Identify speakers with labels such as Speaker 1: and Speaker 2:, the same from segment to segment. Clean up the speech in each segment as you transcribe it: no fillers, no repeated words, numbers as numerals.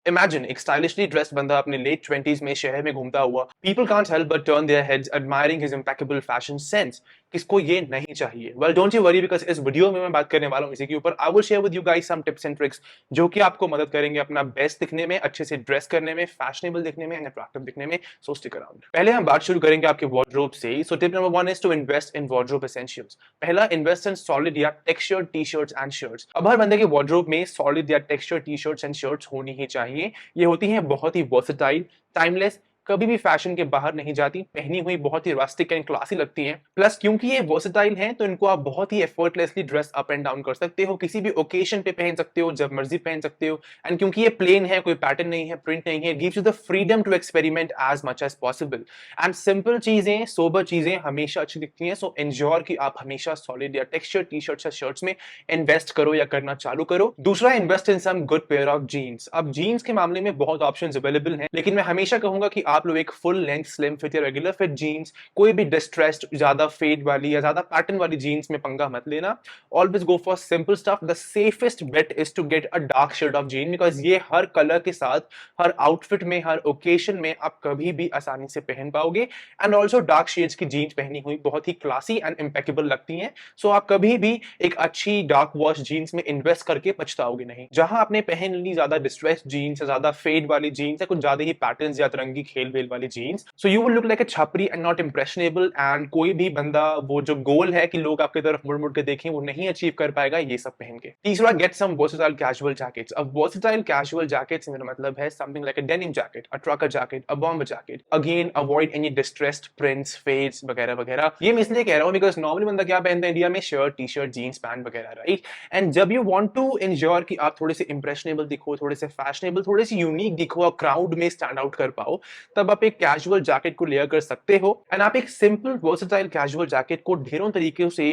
Speaker 1: Imagine एक stylishly dressed बंदा अपने लेट 20s में शहर में घूमता हुआ। People can't help but turn their heads admiring his impeccable fashion sense. किसको ये नहीं चाहिए? Well don't you worry, because इस वीडियो में मैं बात करने वाला हूं इसी के ऊपर। I will share with you guys some tips and tricks जो कि आपको मदद करेंगे अपना बेस्ट दिखने में, अच्छे से ड्रेस करने में, फैशनेबल दिखने में एंड अट्रैक्टिव दिखने में। So stick around. पहले हम बात शुरू करेंगे आपके वार्डरोब से। So tip number 1 is to invest in wardrobe essentials. पहला, इन्वेस्ट इन सॉलिड या टेक्सचर्ड टी-शर्ट्स एंड शर्ट्स। अब हर बंदे के वार्डरोब में सॉलिड या टेक्सचर्ड टी-शर्ट्स एंड शर्ट्स होनी ही चाहिए। ये होती हैं बहुत ही वर्सेटाइल, टाइमलेस, कभी भी फैशन के बाहर नहीं जाती, पहनी हुई बहुत ही रस्टिक एंड क्लासी लगती हैं। प्लस क्योंकि ये वर्सेटाइल हैं तो इनको आप बहुत ही effortlessly dress up and down कर सकते हो, किसी भी ओकेशन पे पहन सकते हो, जब मर्जी पहन सकते हो। एंड क्योंकि ये प्लेन है, कोई पैटर्न नहीं है, प्रिंट नहीं है, gives you the freedom to experiment as much as possible. And simple चीजें, सोबर चीजें हमेशा अच्छी दिखती हैं। सो एंश्योर कि आप हमेशा सॉलिड या टेक्सचर टी शर्ट्स या शर्ट्स में इन्वेस्ट करो या करना चालू करो। दूसरा, invest in some good pair of jeans. अब जीन्स के मामले में बहुत ऑप्शंस अवेलेबल हैं, लेकिन मैं हमेशा कहूंगा कि आप लोग एक फुल लेंथ स्लिम फिट या रेगुलर फिट जीन्स, कोई भी डिस्ट्रेस्ड ज्यादा फेड वाली या ज्यादा पैटर्न वाली जीन्स में पंगा मत लेना। Always go for simple stuff. The safest bet is to get a dark shade of jean, because ये हर कलर के साथ, हर आउटफिट में, हर ओकेशन में आप कभी भी आसानी से पहन पाओगे। एंड ऑल्सो डार्क शेड्स की जीन्स पहनी हुई बहुत ही क्लासी एंड इम्पेकेबल लगती हैं। सो आप कभी भी एक अच्छी डार्क वॉश जीन्स में इन्वेस्ट करके पछताओगे नहीं। जहां आपने पहन ली ज्यादा डिस्ट्रेस्ड जीन्स या ज्यादा फेड वाली जीन्स या कुछ ज्यादा ही पैटर्न्स या तरंगी खेल वेल वाली jeans, so you will look like a छपरी एंड नॉट इंप्रेशनेबल। एंड कोई भी बंदा वो जो गोल है कि लोग आपकी तरफ मुड़ मुड़ के देखें, वो नहीं अचीव कर पाएगा ये सब पहन के। तीसरा, get some versatile casual jackets. अब वर्सेटाइल कैजुअल जैकेट्स मेरा मतलब है something like a denim jacket, a trucker jacket, a bomber jacket. Again avoid any distressed prints, fades वगैरह वगैरह। ये मैं इसलिए कह रहा हूं बिकॉज नॉर्मली बंदा क्या पहनता है इंडिया में? Shirt, t-shirt, jeans pant वगैरह, राइट? एंड जब यू वांट टू इंश्योर कि आप थोड़े से इंप्रेशनेबल दिखो, थोड़े से फैशनेबल, थोड़े से यूनिक दिखो और क्राउड में स्टैंड आउट कर पाओ, तब आप एक कैजुअल जैकेट को लेयर कर सकते हो। एंड आप एक सिंपल वर्सेटाइल कैजुअल जैकेट को ढेरों तरीके से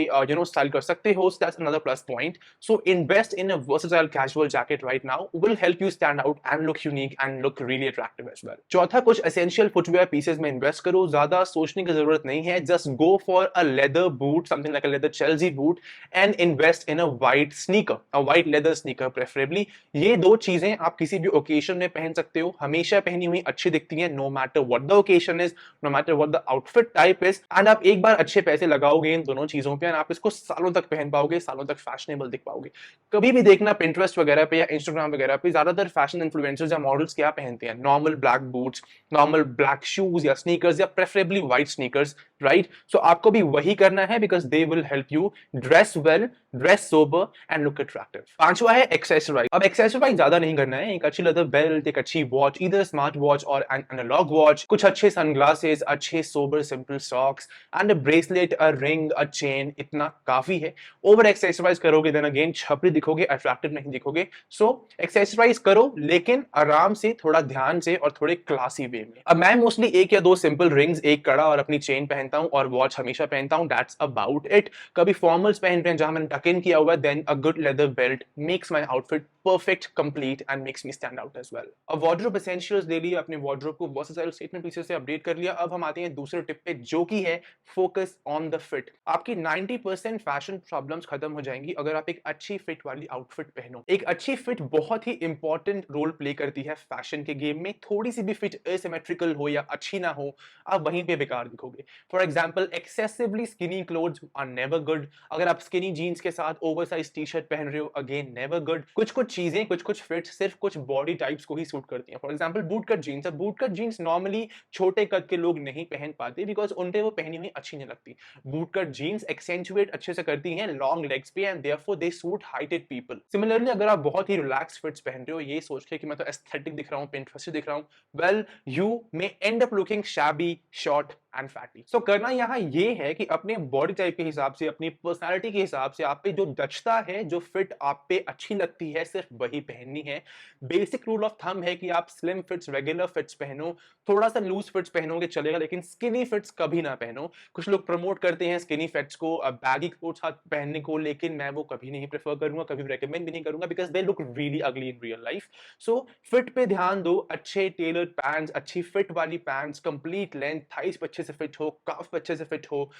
Speaker 1: स्टाइल कर सकते हो। That's another plus point. So invest in a versatile casual jacket right now, will help you stand out and look unique and look really attractive as well. चौथा, कुछ essential footwear pieces में invest करो। ज्यादा सोचने की जरूरत नहीं है, just go for a leather boot, something like a leather Chelsea boot, and invest in a white sneaker, a white leather sneaker preferably. ये दो चीजें आप किसी भी ओकेशन में पहन सकते हो, हमेशा पहनी हुई अच्छी दिखती है, no matter what the occasion is, no matter what the outfit type is. And आप एक बार अच्छे पैसे लगाओगे इन दोनों चीजों पे, आप इसको सालों तक पहन पाओगे, सालों तक फैशनेबल दिख पाओगे। कभी भी देखना पिंटरेस्ट वगैरह पे या इंस्टाग्राम वगैरह पे, ज्यादातर फैशन इन्फ्लुएंसर्स या मॉडल्स क्या पहनते हैं? Normal black boots, normal black shoes या स्नीकर्स, या प्रेफरेबली व्हाइट स्नीकर्स, राइट? सो आपको भी वही करना है, because they will help you dress well, dress sober and look attractive. पांचवा है एक्सेसराइज। अब एक्सेसराइज ज्यादा नहीं करना है, एक अच्छी लेदर बेल्ट, एक अच्छी वॉच, इधर स्मार्ट वॉच और एन एनालॉग वॉच, कुछ अच्छे सनग्लासेस, अच्छे sober simple socks and a bracelet, a ring, a chain, इतना काफी है। ओवर एक्सेसराइज करोगे देन अगेन छपरी दिखोगे, अट्रैक्टिव नहीं दिखोगे। सो एक्सेसराइज करो, लेकिन आराम से, थोड़ा ध्यान से और थोड़े क्लासी वे में। अब मैं मोस्टली एक या दो सिंपल रिंग्स, एक कड़ा और अपनी चेन पहनता हूं, और वॉच हमेशा पहनता हूं, दैट्स अबाउट इट। कभी फॉर्मल्स पहन रहे हैं जहां मैंने टक इन किया हुआ है, then a good leather belt makes my outfit perfect, complete and makes me stand out as well. अब वार्डरोब एसेंशियल्स ले लिया, अपने वार्डरोब को वर्सेटाइल स्टेटमेंट पीसेस से अपडेट कर लिया। अब हम आते हैं दूसरे टिप पे, जो कि है फोकस ऑन द फिट। आपकी 90% फैशन प्रॉब्लम्स खत्म हो जाएंगी अगर आप एक अच्छी फिट वाली आउटफिट पहनो। एक अच्छी फिट बहुत ही इंपॉर्टेंट रोल प्ले करती है फैशन के गेम में। थोड़ी सी भी फिट असिमेट्रिकल हो या अच्छी ना हो, आप वहीं पे बेकार दिखोगे। For example, excessively skinny clothes are never good. अगर आप स्किनी जीन्स के साथ ओवरसाइज टी शर्ट पहन रहे हो, अगेन नेवर गुड। कुछ कुछ चीजें, कुछ कुछ फिट सिर्फ कुछ बॉडी टाइप्स को ही सूट करती हैं। For example, boot cut jeans. अब बूट कट जीन्स नॉर्मली छोटे कद के लोग नहीं पहन पाते, बिकॉज उन पे वो पहनी हुई अच्छी नहीं लगती। बूट कट जीन्स एक्सेंचुएट अच्छे से करती हैं लॉन्ग लेग्स पे, and therefore they suit heighted people. Similarly, अगर आप बहुत ही रिलैक्स फिट्स पहन रहे हो, ये सोच के कि मैं तो एस्थेटिक दिख रहा हूं, पिंटरेस्टी दिख रहा हूं, well you may end up looking shabby, short and fatty. So करना यहाँ ये है कि अपने बॉडी टाइप के हिसाब से, अपनी पर्सनालिटी के हिसाब से, आप पे जो जचता है, जो फिट आप पे अच्छी लगती है, सिर्फ वही पहननी है। बेसिक रूल ऑफ थंब है कि आप स्लिम फिट्स, रेगुलर फिट्स पहनो। थोड़ा सा लूज फिट्स पहनोगे चलेगा, लेकिन स्किनी फिट्स कभी ना पहनो। कुछ लोग प्रमोट करते हैं स्किनी फिट्स को, बैगी क्लोथ्स पहनने को, लेकिन मैं वो कभी नहीं प्रेफर करूंगा, कभी रेकमेंड भी नहीं करूंगा, बिकॉज दे लुक रियली अगली in real life. So fit पे ध्यान दो, अच्छे टेलर्ड पैंट्स, अच्छी फिट वाली पैंट्स, कंप्लीट लेंथ, थाइस अच्छे से फिट हो, काफ अच्छे से फिट हो,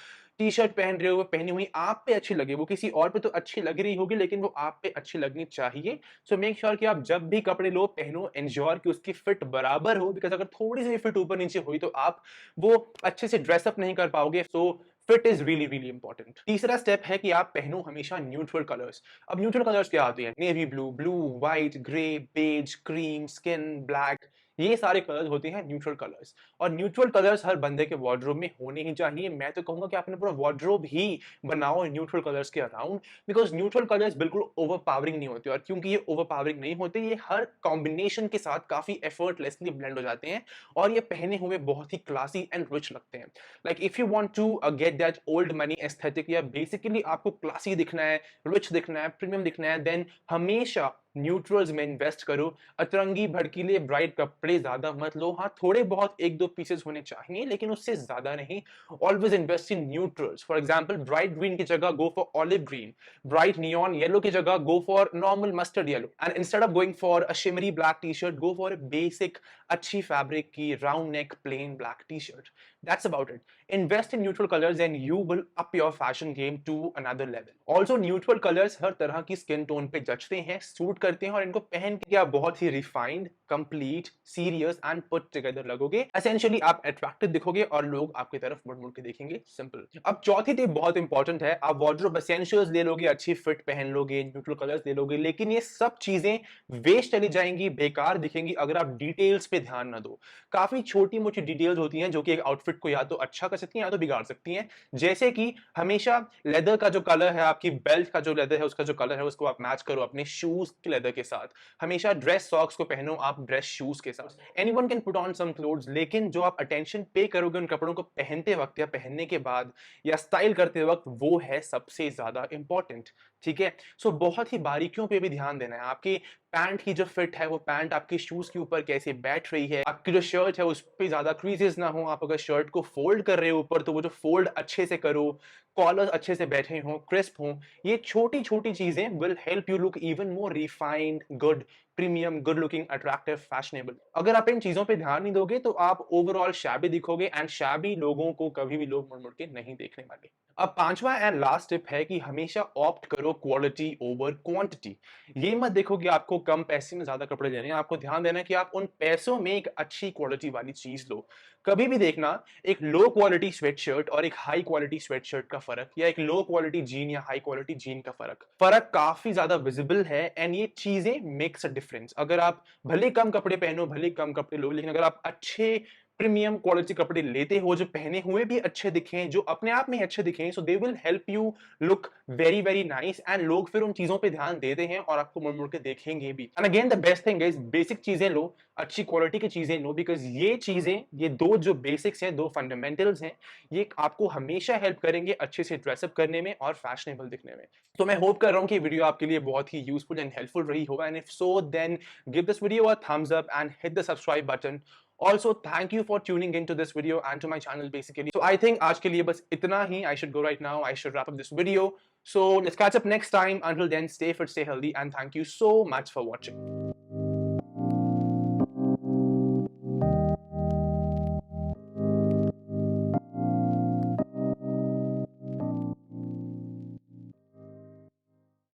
Speaker 1: टी शर्ट पहन रहे हो, वो पहनी हुई आप पे अच्छी लगे, वो किसी और पे तो अच्छी लग रही होगी लेकिन वो आप पे अच्छी लगनी चाहिए। सो मेक श्योर कि आप जब भी कपड़े लो पहनो एंश्योर कि उसकी फिट बराबर हो, बिकॉज अगर थोड़ी सी फिट ऊपर नीचे हुई तो आप वो अच्छे से ड्रेसअप नहीं कर पाओगे। So fit is really really important. तीसरा स्टेप है कि आप पहनो हमेशा न्यूट्रल कलर्स। अब न्यूट्रल कलर्स क्या आते हैं? Navy blue, blue, white, grey, beige, cream, skin, black, ये सारे कलर्स होते हैं न्यूट्रल कलर्स। और न्यूट्रल कलर्स हर बंदे के वार्डरोब में होने ही चाहिए। मैं तो कहूंगा कि आपने पूरा वार्डरोब ही बनाओ न्यूट्रल कलर्स के अराउंड, बिकॉज न्यूट्रल कलर्स बिल्कुल ओवरपावरिंग नहीं होते, और क्योंकि ये ओवरपावरिंग नहीं होते, ये हर कॉम्बिनेशन के साथ काफी एफर्टलेसली ब्लेंड हो जाते हैं और ये पहने हुए बहुत ही क्लासी एंड रिच लगते हैं। Like if you want to get that old money aesthetic, या बेसिकली आपको क्लासी दिखना है, रिच दिखना है, प्रीमियम दिखना है, देन हमेशा न्यूट्रल्स में इन्वेस्ट करो। अतरंगी भड़कीले ब्राइट कपड़े ज्यादा मत लो। हाँ, थोड़े बहुत एक दो पीसेस होने चाहिए लेकिन उससे ज्यादा नहीं। Always invest in neutrals. For example, bright green की जगह go for olive green, bright neon yellow की जगह go for normal mustard yellow, and instead of going for a shimmery black t-shirt, go for a basic अच्छी fabric की round neck plain black t-shirt. That's about it. Invest in neutral colours and you will up your fashion game to another level. Also neutral colours हर तरह की skin tone पे जचते हैं, suit करते हैं, और इनको पहन के आप बहुत ही refined, complete, serious and put together लगोगे। एसेंशियली आप अट्रैक्टिव दिखोगे और लोग आपकी तरफ मुड़ मुड़ के देखेंगे। सिंपल। अब चौथी टिप बहुत इंपॉर्टेंट है। आप वार्डरोब एसेंशियल्स ले लोगे, अच्छी फिट पहन लोगे, न्यूट्रल कलर्स ले लोगे, लेकिन ये सब चीजें वेस्ट चली जाएंगी, बेकार दिखेंगी अगर आप डिटेल्स पे ध्यान ना दो। काफी छोटी मोटी डिटेल्स होती हैं जो कि एक आउटफिट को या तो अच्छा कर सकती हैं या तो बिगाड़ सकती हैं। जैसे कि हमेशा लेदर का जो कलर है, आपकी बेल्ट का जो लेदर है उसका जो कलर है, उसको आप मैच करो अपने शूज के लेदर के साथ। हमेशा ड्रेस सॉक्स को पहनो आप ड्रेस शूज के साथ। Anyone can put on some clothes, लेकिन जो आप अटेंशन पे करोगे उन कपड़ों को पहनते वक्त या पहनने के बाद या स्टाइल करते वक्त, वो है सबसे ज्यादा इंपॉर्टेंट। ठीक है? सो बहुत ही बारीकियों पे भी ध्यान देना है। आपकी पैंट की जो फिट है, वो पैंट आपके शूज के ऊपर कैसे बैठ रही है, आपकी जो शर्ट है उस पर ज्यादा क्रीजेस ना हो। आप अगर शर्ट को फोल्ड कर रहे हो ऊपर, तो वो जो फोल्ड अच्छे से करो, कॉलर अच्छे से बैठे हो, क्रिस्प हो। ये छोटी छोटी चीजें will help you look even more refined, good, premium, good looking, attractive, fashionable. अगर आप इन चीजों पे ध्यान नहीं दोगे तो आप ओवरऑल शैबी दिखोगे, एंड शैबी लोगों को कभी भी लोग मुड़ मुड़ के नहीं देखने वाले। अब पांचवा एंड लास्ट टिप है कि हमेशा ऑप्ट करो क्वालिटी ओवर क्वांटिटी। ये मत देखो कि आपको कम पैसे में ज्यादा कपड़े लेने हैं, आपको ध्यान देना है कि आप उन पैसों में एक अच्छी क्वालिटी वाली चीज लो। कभी भी देखना एक लो क्वालिटी स्वेटशर्ट और एक हाई क्वालिटी स्वेटशर्ट का फर्क, या एक लो क्वालिटी जीन या हाई क्वालिटी जीन का फर्क काफी ज्यादा विजिबल है, एंड ये चीजें मेक्स अ डिफरेंस। अगर आप भले कम कपड़े पहनो, भले कम कपड़े लो, लेकिन अगर आप अच्छे प्रीमियम क्वालिटी कपड़े लेते हो जो पहने हुए भी अच्छे दिखें, जो अपने आप में अच्छे दिखें, so they will help you look very very nice, and लोग फिर उन चीजों पे ध्यान देते हैं और आपको मुड़ मुड़ के देखेंगे भी। And again the best thing is basic चीजें लो, अच्छी क्वालिटी की चीजें लो, बिकॉज ये चीजें, ये दो जो बेसिक्स हैं, दो फंडामेंटल्स हैं, ये आपको हमेशा हेल्प करेंगे अच्छे से ड्रेसअप करने में और फैशनेबल दिखने में। तो मैं होप कर रहा हूं कि वीडियो आपके लिए बहुत ही यूजफुल एंड हेल्पफुल रही होगा, and if so then give this video a thumbs up and hit the subscribe button. Also, thank you for tuning into this video and to my channel basically. So I think आज के लिए बस इतना ही. I should go right now. I should wrap up this video. So let's catch up next time. Until then, stay fit, stay healthy, and thank you so much for watching.